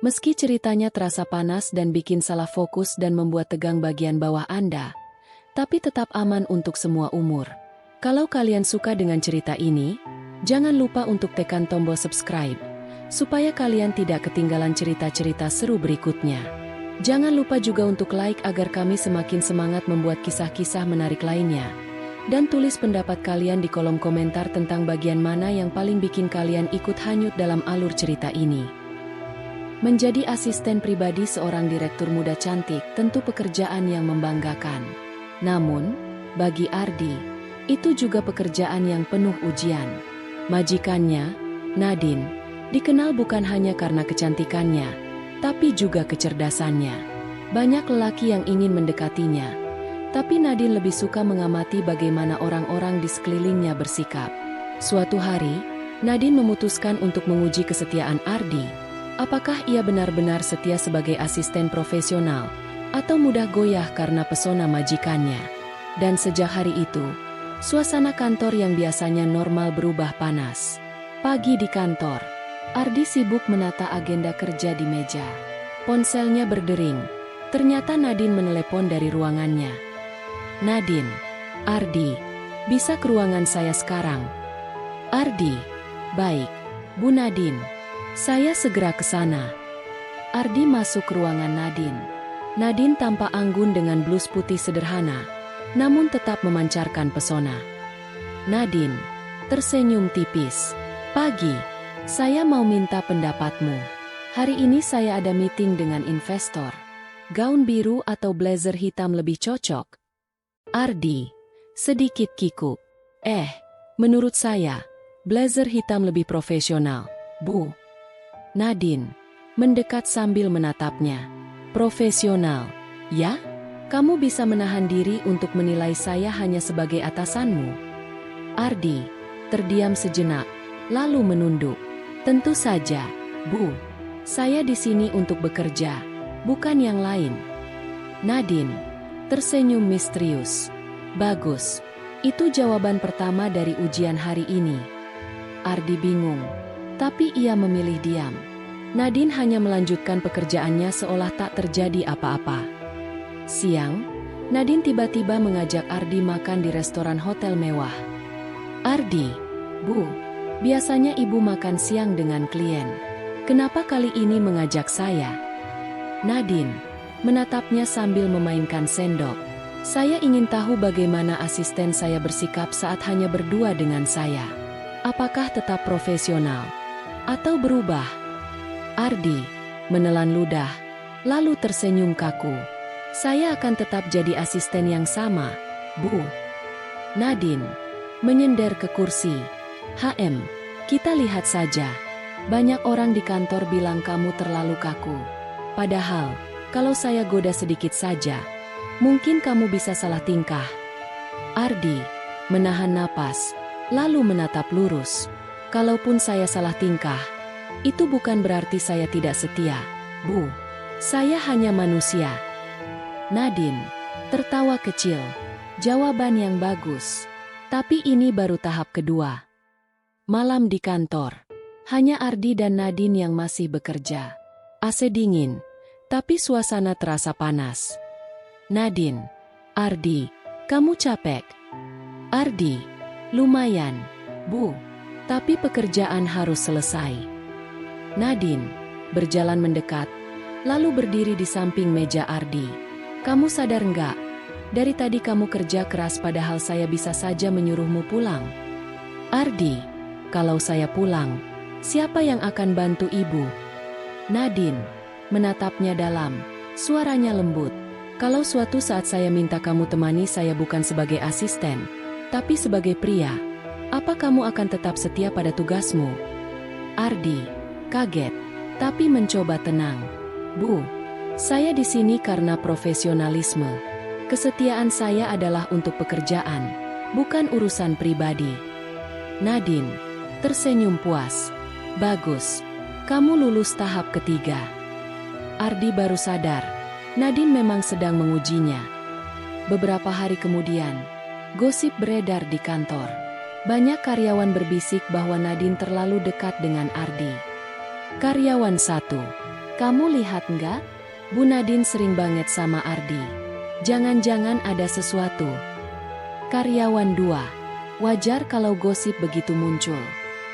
Meski ceritanya terasa panas dan bikin salah fokus dan membuat tegang bagian bawah Anda, tapi tetap aman untuk semua umur. Kalau kalian suka dengan cerita ini, jangan lupa untuk tekan tombol subscribe, supaya kalian tidak ketinggalan cerita-cerita seru berikutnya. Jangan lupa juga untuk like agar kami semakin semangat membuat kisah-kisah menarik lainnya. Dan tulis pendapat kalian di kolom komentar tentang bagian mana yang paling bikin kalian ikut hanyut dalam alur cerita ini. Menjadi asisten pribadi seorang direktur muda cantik tentu pekerjaan yang membanggakan. Namun, bagi Ardi, itu juga pekerjaan yang penuh ujian. Majikannya, Nadine, dikenal bukan hanya karena kecantikannya, tapi juga kecerdasannya. Banyak lelaki yang ingin mendekatinya, tapi Nadine lebih suka mengamati bagaimana orang-orang di sekelilingnya bersikap. Suatu hari, Nadine memutuskan untuk menguji kesetiaan Ardi. Apakah ia benar-benar setia sebagai asisten profesional, atau mudah goyah karena pesona majikannya? Dan sejak hari itu, suasana kantor yang biasanya normal berubah panas. Pagi di kantor, Ardi sibuk menata agenda kerja di meja. Ponselnya berdering. Ternyata Nadine menelepon dari ruangannya. "Nadine, Ardi, bisa ke ruangan saya sekarang?" "Ardi, baik, Bu Nadine. Saya segera ke sana." Ardi masuk ke ruangan Nadine. Nadine tampak anggun dengan blus putih sederhana, namun tetap memancarkan pesona. Nadine tersenyum tipis. "Pagi, saya mau minta pendapatmu. Hari ini saya ada meeting dengan investor. Gaun biru atau blazer hitam lebih cocok?" Ardi sedikit kikuk. Menurut saya, blazer hitam lebih profesional, Bu." Nadine mendekat sambil menatapnya. "Profesional, ya? Kamu bisa menahan diri untuk menilai saya hanya sebagai atasanmu?" Ardi terdiam sejenak, lalu menunduk. "Tentu saja, Bu. Saya di sini untuk bekerja, bukan yang lain." Nadine tersenyum misterius. "Bagus. Itu jawaban pertama dari ujian hari ini." Ardi bingung, tapi ia memilih diam. Nadine hanya melanjutkan pekerjaannya seolah tak terjadi apa-apa. Siang, Nadine tiba-tiba mengajak Ardi makan di restoran hotel mewah. "Ardi, Bu, biasanya ibu makan siang dengan klien. Kenapa kali ini mengajak saya?" Nadine menatapnya sambil memainkan sendok. "Saya ingin tahu bagaimana asisten saya bersikap saat hanya berdua dengan saya. Apakah tetap profesional atau berubah?" Ardi menelan ludah, lalu tersenyum kaku. "Saya akan tetap jadi asisten yang sama, Bu." Nadine menyender ke kursi. Kita lihat saja. Banyak orang di kantor bilang kamu terlalu kaku. Padahal, kalau saya goda sedikit saja, mungkin kamu bisa salah tingkah." Ardi menahan napas, lalu menatap lurus. "Kalaupun saya salah tingkah, itu bukan berarti saya tidak setia, Bu. Saya hanya manusia." Nadine tertawa kecil. Jawaban yang bagus. Tapi ini baru tahap kedua. Malam di kantor. Hanya Ardi dan Nadine yang masih bekerja. AC dingin, tapi suasana terasa panas. Nadine, "Ardi, kamu capek?" Ardi, "Lumayan, Bu. Tapi pekerjaan harus selesai." Nadine berjalan mendekat, lalu berdiri di samping meja Ardi. "Kamu sadar nggak? Dari tadi kamu kerja keras padahal saya bisa saja menyuruhmu pulang." Ardi, "Kalau saya pulang, siapa yang akan bantu ibu?" Nadine menatapnya dalam, suaranya lembut. "Kalau suatu saat saya minta kamu temani saya bukan sebagai asisten, tapi sebagai pria, apa kamu akan tetap setia pada tugasmu?" Ardi kaget, tapi mencoba tenang. "Bu, saya di sini karena profesionalisme. Kesetiaan saya adalah untuk pekerjaan, bukan urusan pribadi." Nadine tersenyum puas. "Bagus, kamu lulus tahap ketiga." Ardi baru sadar, Nadine memang sedang mengujinya. Beberapa hari kemudian, gosip beredar di kantor. Banyak karyawan berbisik bahwa Nadine terlalu dekat dengan Ardi. Karyawan 1. Kamu lihat nggak? Bu Nadine sering banget sama Ardi. Jangan-jangan ada sesuatu. Karyawan 2. Wajar kalau gosip begitu muncul.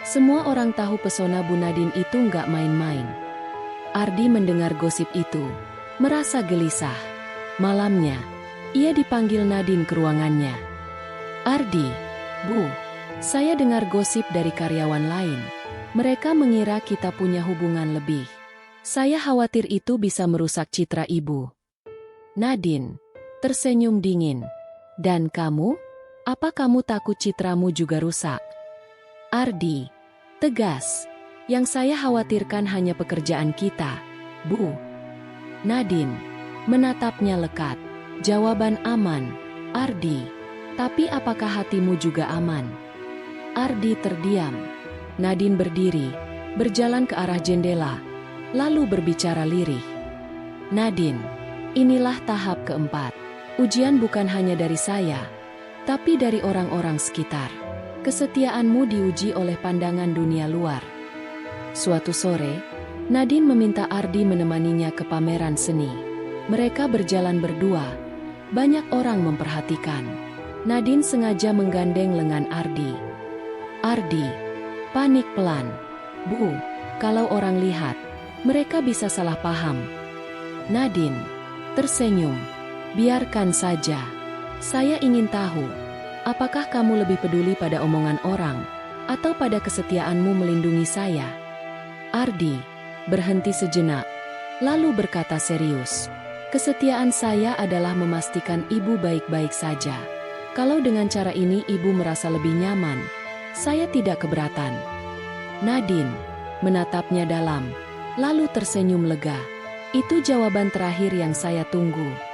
Semua orang tahu pesona Bu Nadine itu nggak main-main. Ardi mendengar gosip itu, merasa gelisah. Malamnya, ia dipanggil Nadine ke ruangannya. Ardi, Bu, saya dengar gosip dari karyawan lain. Mereka mengira kita punya hubungan lebih. Saya khawatir itu bisa merusak citra Ibu. Nadine tersenyum dingin. Dan kamu? Apa kamu takut citramu juga rusak? Ardi tegas. Yang saya khawatirkan hanya pekerjaan kita, Bu. Nadine menatapnya lekat. Jawaban aman, Ardi. Tapi apakah hatimu juga aman? Ardi terdiam. Nadine berdiri, berjalan ke arah jendela, lalu berbicara lirih. Nadine, inilah tahap keempat. Ujian bukan hanya dari saya, tapi dari orang-orang sekitar. Kesetiaanmu diuji oleh pandangan dunia luar. Suatu sore, Nadine meminta Ardi menemaninya ke pameran seni. Mereka berjalan berdua. Banyak orang memperhatikan. Nadine sengaja menggandeng lengan Ardi. Ardi panik pelan. Bu, kalau orang lihat, mereka bisa salah paham. Nadine tersenyum. Biarkan saja. Saya ingin tahu, apakah kamu lebih peduli pada omongan orang, atau pada kesetiaanmu melindungi saya? Ardi berhenti sejenak, lalu berkata serius. Kesetiaan saya adalah memastikan Ibu baik-baik saja. Kalau dengan cara ini Ibu merasa lebih nyaman, saya tidak keberatan. Nadine menatapnya dalam, lalu tersenyum lega. Itu jawaban terakhir yang saya tunggu.